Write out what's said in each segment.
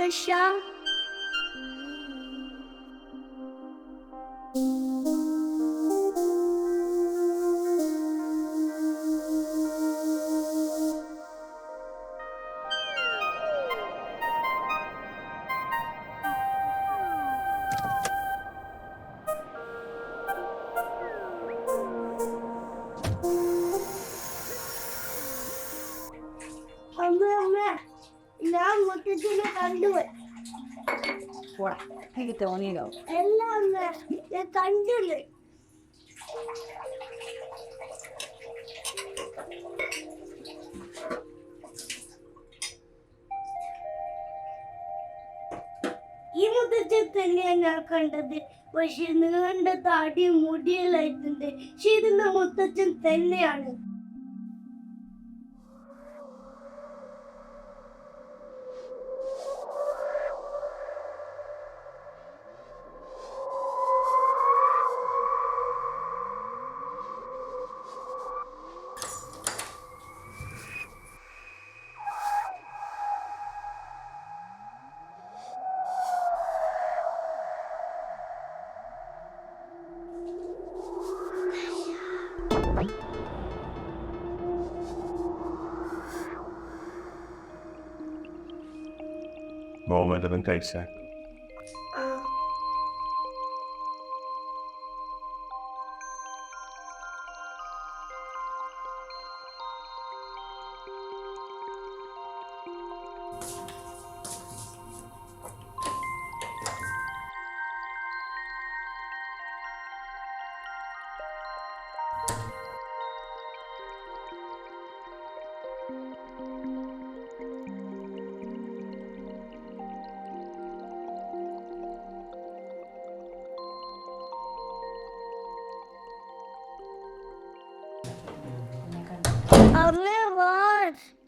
മുത്തശ്ശ. ഞാൻ മുത്തച്ഛനെ കണ്ടുപോയി. എനിക്ക് തോന്നിയല്ലോ. എല്ലാം ഞാൻ കണ്ടില്ലേ. ഈ മുത്തച്ഛൻ തന്നെയാണ് ഞാൻ കണ്ടത്. പക്ഷെ നീണ്ട താടിയും മുടിയെല്ലായിട്ടുണ്ട്. പക്ഷെ ഇതിന്റെ മുത്തച്ഛൻ തന്നെയാണ്. വല്ലതും കഴിച്ചാൽ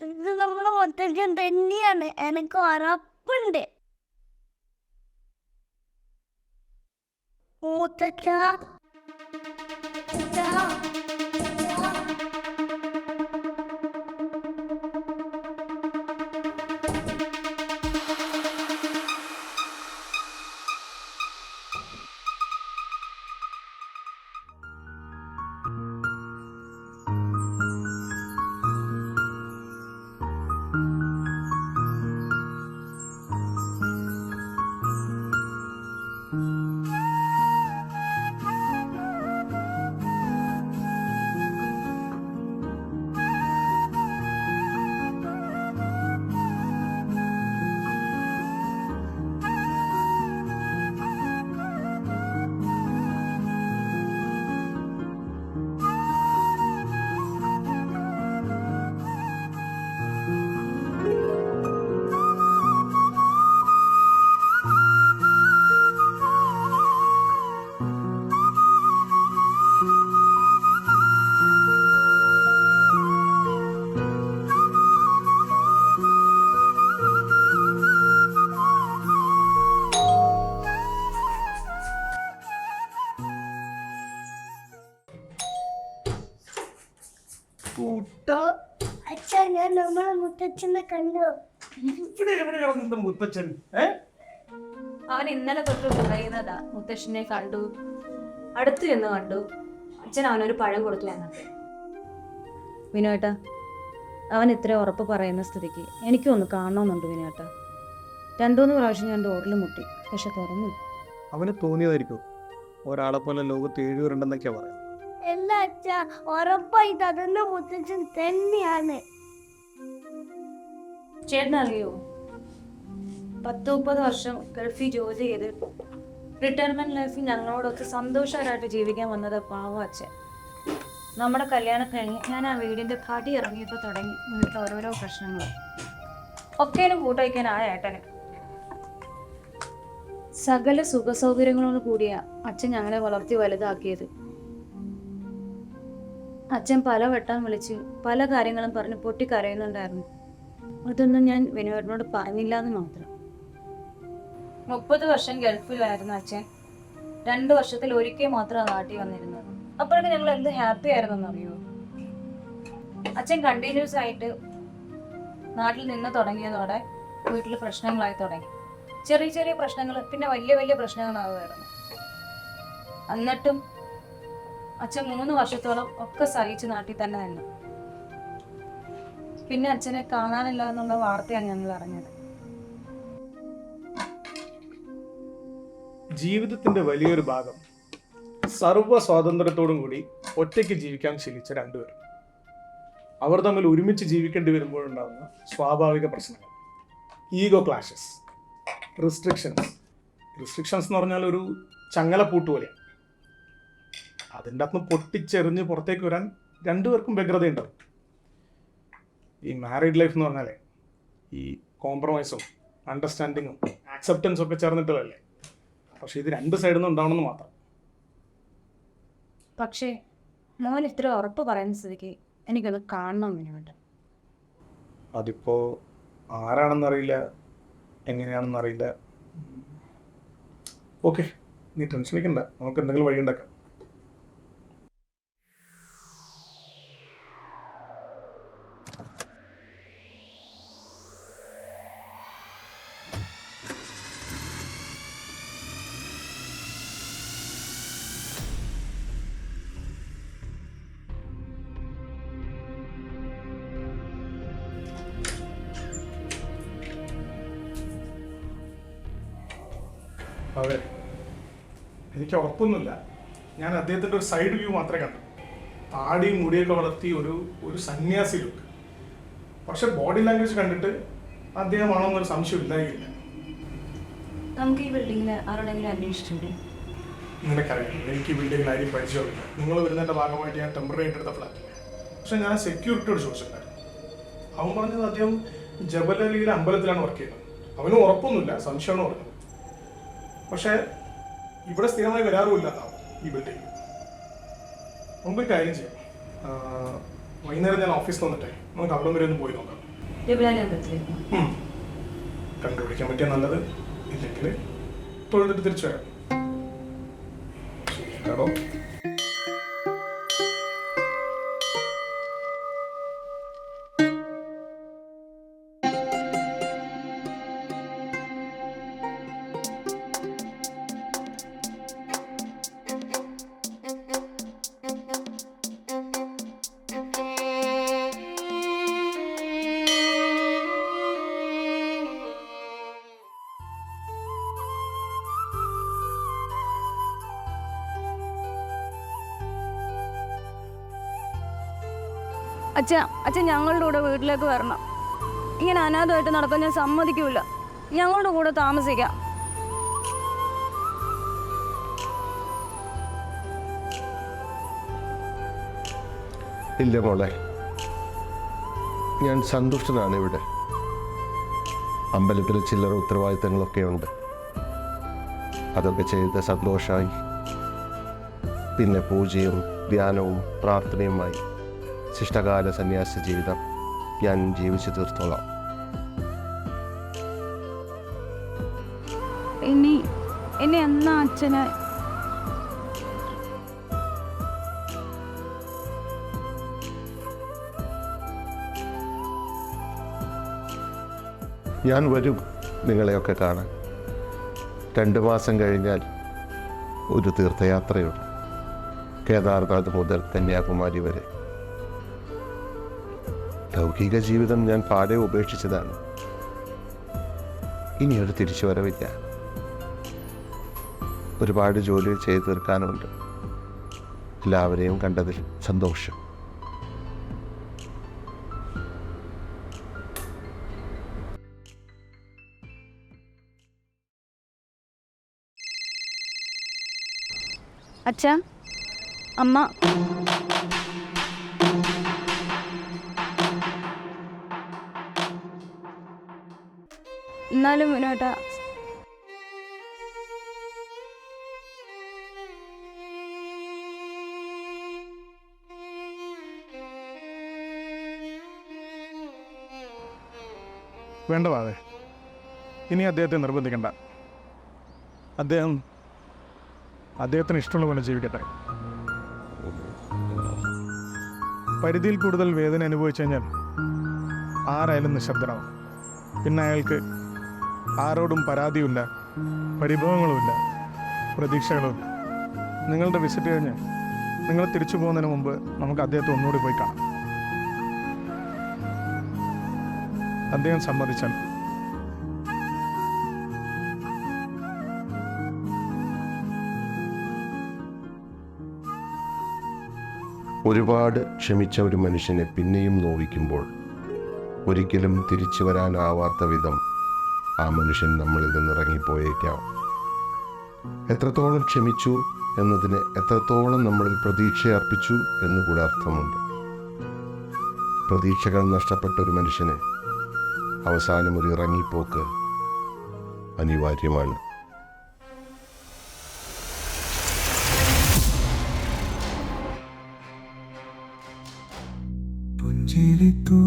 ഇത് നമ്മളെ മുത്തച്ഛൻ തന്നെയാണ്. എനിക്ക് ഉറപ്പുണ്ട്. മുത്തച്ഛ അച്ഛാ, ഞാൻ നമ്മളെ മുത്തച്ഛനെ കണ്ടു. മുത്തച്ഛൻ അവൻ ഇന്നലെ തൊട്ട് പറയുന്നതാ. മുത്തശ്ശനെ കണ്ടു, അടുത്ത് ചെന്ന് കണ്ടു. അച്ഛൻ അവനൊരു പഴം കൊടുത്തു വന്നിട്ട്. വിനോട്ടാ, അവൻ ഇത്ര ഉറപ്പ് പറയുന്ന സ്ഥിതിക്ക് എനിക്കും ഒന്ന് കാണണമെന്നുണ്ട് വിനോട്ടാ. 2-3 പ്രാവശ്യം ഞാൻ ഡോറിൽ മുട്ടി, പക്ഷെ തുറന്നു. അവന് തോന്നിയതായിരിക്കും. ഒരാളെ പോലെ ലോകത്ത് 7 പേരുണ്ടെന്നൊക്കെയാ പറയുന്നത്. എല്ലാ അച്ഛാ, ഉറപ്പായിട്ട് അതെന്റെ മുത്തച്ഛൻ തന്നെയാണ്. ചേട്ടനറിയോ, 10-30 വർഷം ഗൾഫിൽ ജോലി ചെയ്ത് റിട്ടയർമെന്റ് ലൈഫിൽ ഞങ്ങളോടൊക്കെ സന്തോഷകരമായിട്ട് ജീവിക്കാൻ വന്നത് പാവം അച്ഛൻ. നമ്മുടെ കല്യാണം കഴിഞ്ഞ് ഞാൻ ആ വീടിന്റെ പടി ഇറങ്ങിയപ്പോൾ തുടങ്ങി വീട്ടിൽ ഓരോരോ പ്രശ്നങ്ങൾ. ഒക്കേനും കൂട്ടയക്കാൻ ആ ഏട്ടന് സകല സുഖ സൗകര്യങ്ങളോട് കൂടിയ അച്ഛൻ ഞങ്ങളെ വളർത്തി വലുതാക്കിയത്. അച്ഛൻ പല വട്ടം വിളിച്ച് പല കാര്യങ്ങളും പറഞ്ഞ് പൊട്ടിക്കരയുന്നുണ്ടായിരുന്നു. അതൊന്നും ഞാൻ വിനോദിനോട് പറഞ്ഞില്ല എന്ന് മാത്രം. 30 വർഷം ഗൾഫിലായിരുന്നു അച്ഛൻ. 2 വർഷത്തിൽ ഒരിക്കൽ മാത്രമാണ് നാട്ടിൽ വന്നിരുന്നത്. അപ്പോഴൊക്കെ ഞങ്ങൾ എന്ത് ഹാപ്പി ആയിരുന്നെന്ന് അറിയോ. അച്ഛൻ കണ്ടിന്യൂസ് ആയിട്ട് നാട്ടിൽ നിന്ന് തുടങ്ങിയതോടെ വീട്ടിൽ പ്രശ്നങ്ങളായി തുടങ്ങി. ചെറിയ ചെറിയ പ്രശ്നങ്ങൾ പിന്നെ വലിയ വലിയ പ്രശ്നങ്ങളാവുമായിരുന്നു. എന്നിട്ടും അച്ഛൻ 3 വർഷത്തോളം ഒക്കെ സഹിച്ച് നാട്ടിൽ തന്നെ നിന്നു. പിന്നെ അച്ഛനെ കാണാനില്ല എന്നുള്ള വാർത്തയാണ് ഞങ്ങൾ അറിഞ്ഞത്. ജീവിതത്തിന്റെ വലിയൊരു ഭാഗം സർവ്വ സ്വാതന്ത്ര്യത്തോടും കൂടി ഒറ്റയ്ക്ക് ജീവിക്കാൻ ശീലിച്ച രണ്ടുപേർ, അവർ തമ്മിൽ ഒരുമിച്ച് ജീവിക്കേണ്ടി വരുമ്പോഴുണ്ടാകുന്ന സ്വാഭാവിക പ്രശ്നങ്ങൾ, ഈഗോ ക്ലാഷസ്, റിസ്ട്രിക്ഷൻസ് എന്ന് പറഞ്ഞാൽ ഒരു ചങ്ങലപ്പൂട്ട് പോലെയാണ്. അതിൻ്റെ അകത്ത് പൊട്ടിച്ചെറിഞ്ഞ് പുറത്തേക്ക് വരാൻ രണ്ടുപേർക്കും വ്യഗ്രതയുണ്ടാവും. ഈ മാരീഡ് ലൈഫ് എന്ന് പറഞ്ഞാലേ ഈ കോംപ്രമൈസും അണ്ടർസ്റ്റാൻഡിങ്ങും ആക്സെപ്റ്റൻസും ഒക്കെ ചേർന്നിട്ടല്ലേ. പക്ഷെ ഇത് 2 സൈഡിൽ നിന്ന് ഉണ്ടാവണമെന്ന് മാത്രം. പക്ഷേ മോൻ ഇത്ര ഉറപ്പ് പറയുന്ന സ്ഥിതിക്ക് എനിക്കത് കാണണം വേണ്ട. അതിപ്പോൾ ആരാണെന്നറിയില്ല, എങ്ങനെയാണെന്നറിയില്ല. ഓക്കെ, നീ ടെൻഷൻ അടിക്കണ്ട, നമുക്ക് എന്തെങ്കിലും വഴി ഉണ്ടാക്കാം. അതെ, എനിക്ക് ഉറപ്പൊന്നുമില്ല. ഞാൻ അദ്ദേഹത്തിൻ്റെ ഒരു സൈഡ് വ്യൂ മാത്രമേ കണ്ടു. താടിയും മുടിയൊക്കെ വളർത്തി ഒരു സന്യാസി ലുക്ക്. പക്ഷെ ബോഡി ലാംഗ്വേജ് കണ്ടിട്ട് അദ്ദേഹമാണെന്നൊരു സംശയം ഇല്ലായിരിക്കില്ല. നമുക്ക് ഈ ബിൽഡിങ്ങിൽ ആരോടെങ്കിലും അന്വേഷിച്ചിട്ടുണ്ട്? നിനക്കറിയാം, എനിക്ക് ഈ ബിൽഡിങ്ങിൽ ആരും പരിചയമില്ല. നിങ്ങൾ വരുന്നതിൻ്റെ ഭാഗമായിട്ട് ഞാൻ ടെമ്പററി ആയിട്ട് എടുത്ത ഫ്ലാറ്റില്ല. പക്ഷെ ഞാൻ സെക്യൂരിറ്റിയോട് ചോദിച്ചിട്ടുണ്ടായിരുന്നു. അവൻ പറഞ്ഞത് അദ്ദേഹം ജബലലിയിലെ അമ്പലത്തിലാണ് വർക്ക് ചെയ്യുന്നത്. അവനും ഉറപ്പൊന്നുമില്ല, സംശയമാണ് പറഞ്ഞത്. പക്ഷേ ഇവിടെ സ്ഥിരമായി വരാറുമില്ല ഈ ബിൽഡിംഗ്. നമുക്ക് ഒരു കാര്യം ചെയ്യാം, വൈകുന്നേരം ഞാൻ ഓഫീസിൽ വന്നിട്ടേ നമുക്ക് അവിടെ വരെ ഒന്ന് പോയി നോക്കാം. കണ്ടുപിടിക്കാൻ പറ്റിയ നല്ലത്, ഇല്ലെങ്കിൽ തൊഴുതിട്ട് തിരിച്ചു വരാം. കേട്ടോ? അച്ഛൻ ഞങ്ങളുടെ കൂടെ വീട്ടിലേക്ക് വരണം. ഇങ്ങനെ അനാഥമായിട്ട് നടക്കാൻ ഞാൻ സമ്മതിക്കൂല. ഞങ്ങളുടെ കൂടെ താമസിക്കാം. ഇല്ല മോളെ, ഞാൻ സന്തുഷ്ടനാണ് ഇവിടെ. അമ്പലത്തിൽ ചില്ലറ ഉത്തരവാദിത്തങ്ങളൊക്കെ ഉണ്ട്, അതൊക്കെ ചെയ്ത് സന്തോഷമായി. പിന്നെ പൂജയും ധ്യാനവും പ്രാർത്ഥനയുമായി ശിഷ്ടകാല സന്യാസ ജീവിതം ഞാൻ ജീവിച്ചു തീർത്തോളാം. ഇനി എന്നാ അച്ഛനെ ഞാൻ വരും നിങ്ങളെയൊക്കെ കാണാൻ. 2 മാസം കഴിഞ്ഞാൽ ഒരു തീർത്ഥയാത്രയുണ്ട്, കേദാർനാഥ് മുതൽ കന്യാകുമാരി വരെ. ലൗകിക ജീവിതം ഞാൻ പാടെ ഉപേക്ഷിച്ചതാണ്. ഇനിയൊരു തിരിച്ചുവരവില്ല. ഒരുപാട് ജോലി ചെയ്തു തീർക്കാനുണ്ട്. എല്ലാവരെയും കണ്ടതിൽ സന്തോഷം. അച്ഛാ, അമ്മ. എന്നാലും വിനോട്ടാ, വേണ്ട വാവേ, ഇനി അദ്ദേഹത്തെ നിർബന്ധിക്കണ്ട. അദ്ദേഹത്തിന് ഇഷ്ടമുള്ള പോലെ ജീവിക്കട്ടെ. പരിധിയിൽ കൂടുതൽ വേദന അനുഭവിച്ചു കഴിഞ്ഞാൽ ആരായാലും നിശബ്ദനാവും. പിന്നെ അയാൾക്ക് ആരോടും പരാതിയുമില്ല, പരിഭവങ്ങളുമില്ല, പ്രതീക്ഷകളുമില്ല. നിങ്ങളുടെ വിസിറ്റ് കഴിഞ്ഞ് നിങ്ങൾ തിരിച്ചു പോകുന്നതിന് മുമ്പ് നമുക്ക് അദ്ദേഹത്തെ ഒന്നുകൂടി പോയി കാണാം. അദ്ദേഹം സമ്മതിച്ചാൽ. ഒരുപാട് ക്ഷമിച്ച ഒരു മനുഷ്യനെ പിന്നെയും നോവിക്കുമ്പോൾ ഒരിക്കലും തിരിച്ചു വരാനാവാത്ത വിധം ആ മനുഷ്യൻ നമ്മളിൽ നിന്നിറങ്ങിപ്പോയേക്കാം. എത്രത്തോളം ക്ഷമിച്ചു എന്നതിന് എത്രത്തോളം നമ്മളിൽ പ്രതീക്ഷയർപ്പിച്ചു എന്നുകൂടെ അർത്ഥമുണ്ട്. പ്രതീക്ഷകൾ നഷ്ടപ്പെട്ട ഒരു മനുഷ്യന് അവസാനം ഒരു ഇറങ്ങിപ്പോക്ക് അനിവാര്യമാണ്. പുഞ്ചിരിക്കൂ